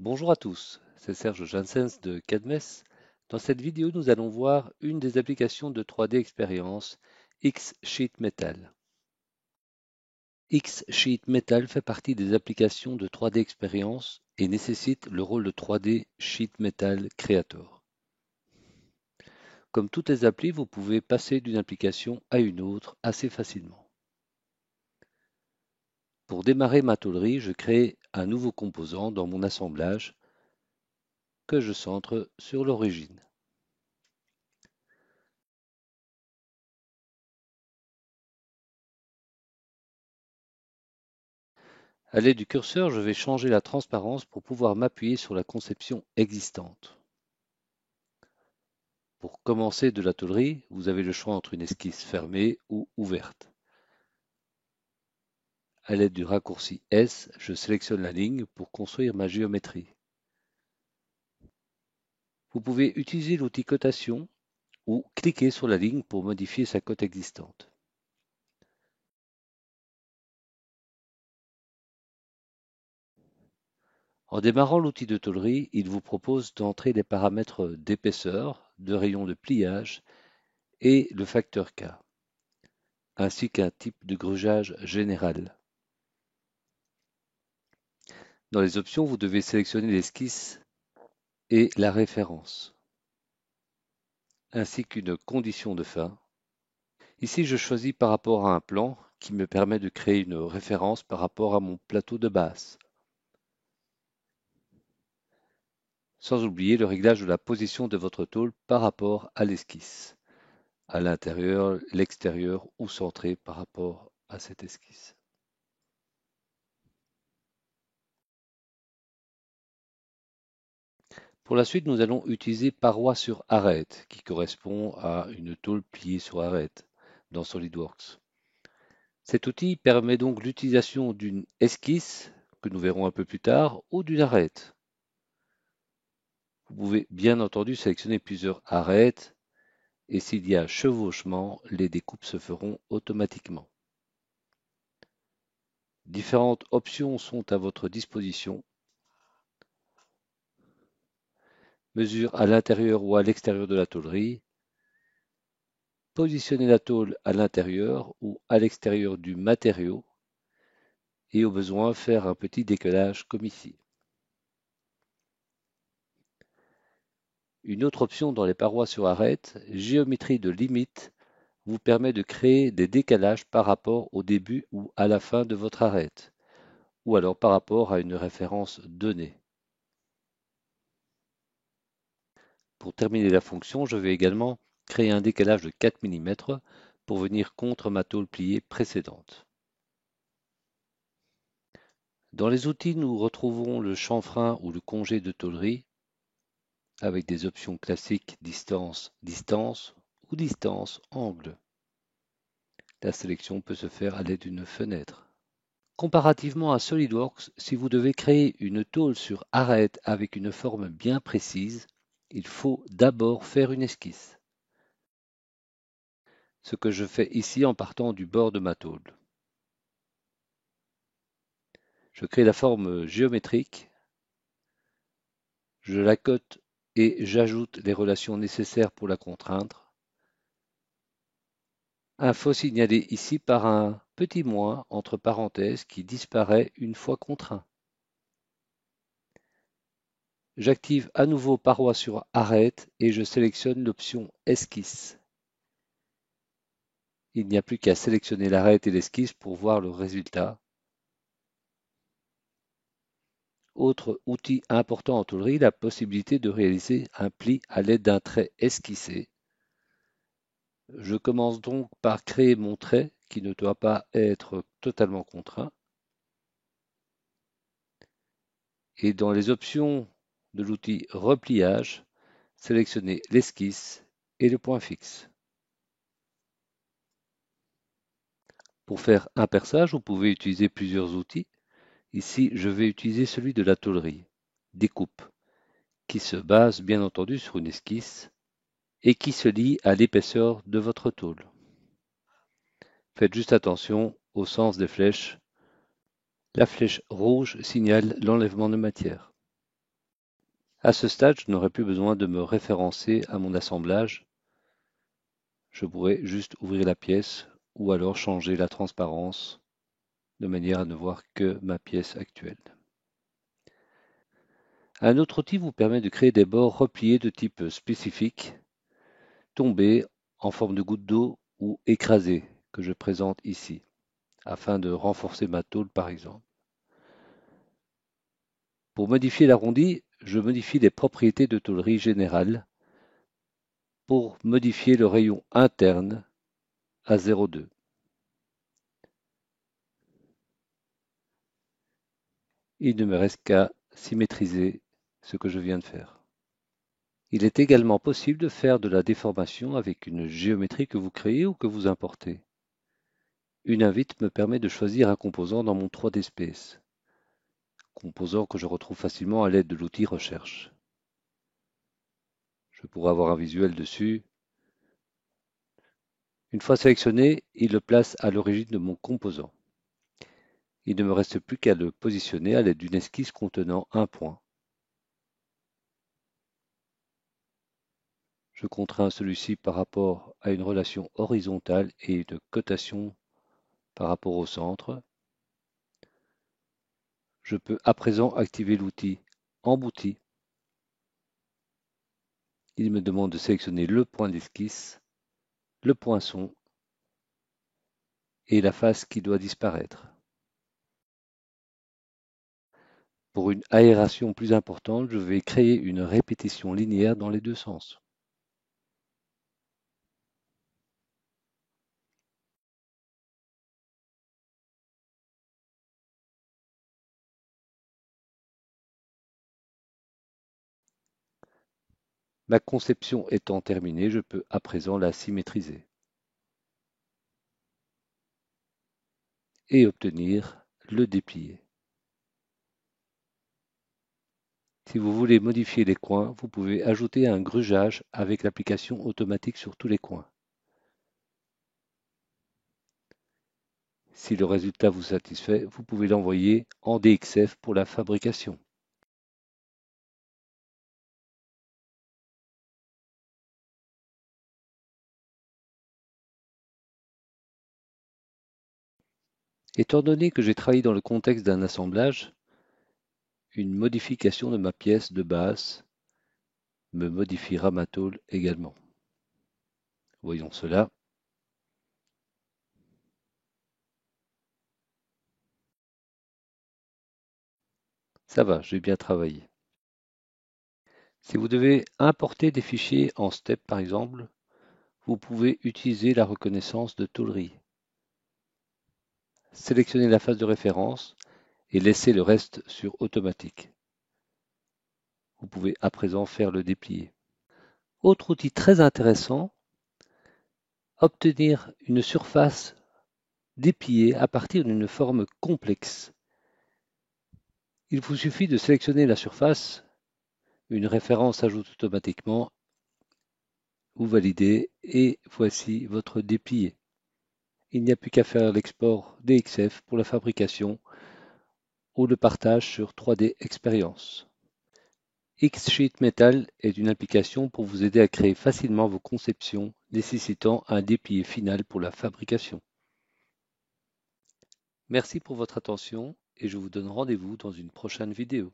Bonjour à tous, c'est Serge Janssens de Cadmes. Dans cette vidéo, nous allons voir une des applications de 3D Experience, X-Sheet Metal. X-Sheet Metal fait partie des applications de 3D Experience et nécessite le rôle de 3D Sheet Metal Creator. Comme toutes les applis, vous pouvez passer d'une application à une autre assez facilement. Pour démarrer ma tôlerie, je crée un nouveau composant dans mon assemblage que je centre sur l'origine. À l'aide du curseur, je vais changer la transparence pour pouvoir m'appuyer sur la conception existante. Pour commencer de la tôlerie, vous avez le choix entre une esquisse fermée ou ouverte. À l'aide du raccourci S, je sélectionne la ligne pour construire ma géométrie. Vous pouvez utiliser l'outil cotation ou cliquer sur la ligne pour modifier sa cote existante. En démarrant l'outil de tôlerie, il vous propose d'entrer les paramètres d'épaisseur, de rayon de pliage et le facteur K, ainsi qu'un type de grugeage général. Dans les options, vous devez sélectionner l'esquisse et la référence, ainsi qu'une condition de fin. Ici, je choisis par rapport à un plan qui me permet de créer une référence par rapport à mon plateau de base. Sans oublier le réglage de la position de votre tôle par rapport à l'esquisse, à l'intérieur, l'extérieur ou centré par rapport à cette esquisse. Pour la suite, nous allons utiliser paroi sur arête, qui correspond à une tôle pliée sur arête dans SolidWorks. Cet outil permet donc l'utilisation d'une esquisse, que nous verrons un peu plus tard, ou d'une arête. Vous pouvez bien entendu sélectionner plusieurs arêtes, et s'il y a chevauchement, les découpes se feront automatiquement. Différentes options sont à votre disposition. Mesure à l'intérieur ou à l'extérieur de la tôlerie. Positionner la tôle à l'intérieur ou à l'extérieur du matériau. Et au besoin, faire un petit décollage comme ici. Une autre option dans les parois sur arête, géométrie de limite, vous permet de créer des décalages par rapport au début ou à la fin de votre arête, ou alors par rapport à une référence donnée. Pour terminer la fonction, je vais également créer un décalage de 4 mm pour venir contre ma tôle pliée précédente. Dans les outils, nous retrouvons le chanfrein ou le congé de tôlerie avec des options classiques distance, distance ou distance, angle. La sélection peut se faire à l'aide d'une fenêtre. Comparativement à SolidWorks, si vous devez créer une tôle sur arête avec une forme bien précise, il faut d'abord faire une esquisse. Ce que je fais ici en partant du bord de ma tôle. Je crée la forme géométrique, je la cote et j'ajoute les relations nécessaires pour la contraindre. Info signalée ici par un petit moins entre parenthèses qui disparaît une fois contraint. J'active à nouveau paroi sur arête et je sélectionne l'option esquisse. Il n'y a plus qu'à sélectionner l'arête et l'esquisse pour voir le résultat. Autre outil important en tôlerie, la possibilité de réaliser un pli à l'aide d'un trait esquissé. Je commence donc par créer mon trait qui ne doit pas être totalement contraint. Et dans les options de l'outil repliage, sélectionnez l'esquisse et le point fixe. Pour faire un perçage, vous pouvez utiliser plusieurs outils. Ici, je vais utiliser celui de la tôlerie, découpe, qui se base bien entendu sur une esquisse et qui se lie à l'épaisseur de votre tôle. Faites juste attention au sens des flèches. La flèche rouge signale l'enlèvement de matière. À ce stade, je n'aurai plus besoin de me référencer à mon assemblage. Je pourrais juste ouvrir la pièce ou alors changer la transparence de manière à ne voir que ma pièce actuelle. Un autre outil vous permet de créer des bords repliés de type spécifique, tombés en forme de goutte d'eau ou écrasés, que je présente ici, afin de renforcer ma tôle par exemple. Pour modifier l'arrondi, je modifie les propriétés de tôlerie générale pour modifier le rayon interne à 0,2. Il ne me reste qu'à symétriser ce que je viens de faire. Il est également possible de faire de la déformation avec une géométrie que vous créez ou que vous importez. Une invite me permet de choisir un composant dans mon 3D Space, composant que je retrouve facilement à l'aide de l'outil Recherche. Je pourrais avoir un visuel dessus. Une fois sélectionné, il le place à l'origine de mon composant. Il ne me reste plus qu'à le positionner à l'aide d'une esquisse contenant un point. Je contrains celui-ci par rapport à une relation horizontale et une cotation par rapport au centre. Je peux à présent activer l'outil Embouti. Il me demande de sélectionner le point d'esquisse, le poinçon et la face qui doit disparaître. Pour une aération plus importante, je vais créer une répétition linéaire dans les deux sens. Ma conception étant terminée, je peux à présent la symétriser et obtenir le déplié. Si vous voulez modifier les coins, vous pouvez ajouter un grugeage avec l'application automatique sur tous les coins. Si le résultat vous satisfait, vous pouvez l'envoyer en DXF pour la fabrication. Étant donné que j'ai travaillé dans le contexte d'un assemblage, une modification de ma pièce de base me modifiera ma tôle également. Voyons cela. Ça va, j'ai bien travaillé. Si vous devez importer des fichiers en STEP par exemple, vous pouvez utiliser la reconnaissance de tôlerie. Sélectionnez la phase de référence et laissez le reste sur automatique. Vous pouvez à présent faire le déplié. Autre outil très intéressant, obtenir une surface dépliée à partir d'une forme complexe. Il vous suffit de sélectionner la surface, une référence s'ajoute automatiquement, vous validez et voici votre déplié. Il n'y a plus qu'à faire l'export DXF pour la fabrication ou le partage sur 3D Experience. X-Sheet Metal est une application pour vous aider à créer facilement vos conceptions nécessitant un déplié final pour la fabrication. Merci pour votre attention et je vous donne rendez-vous dans une prochaine vidéo.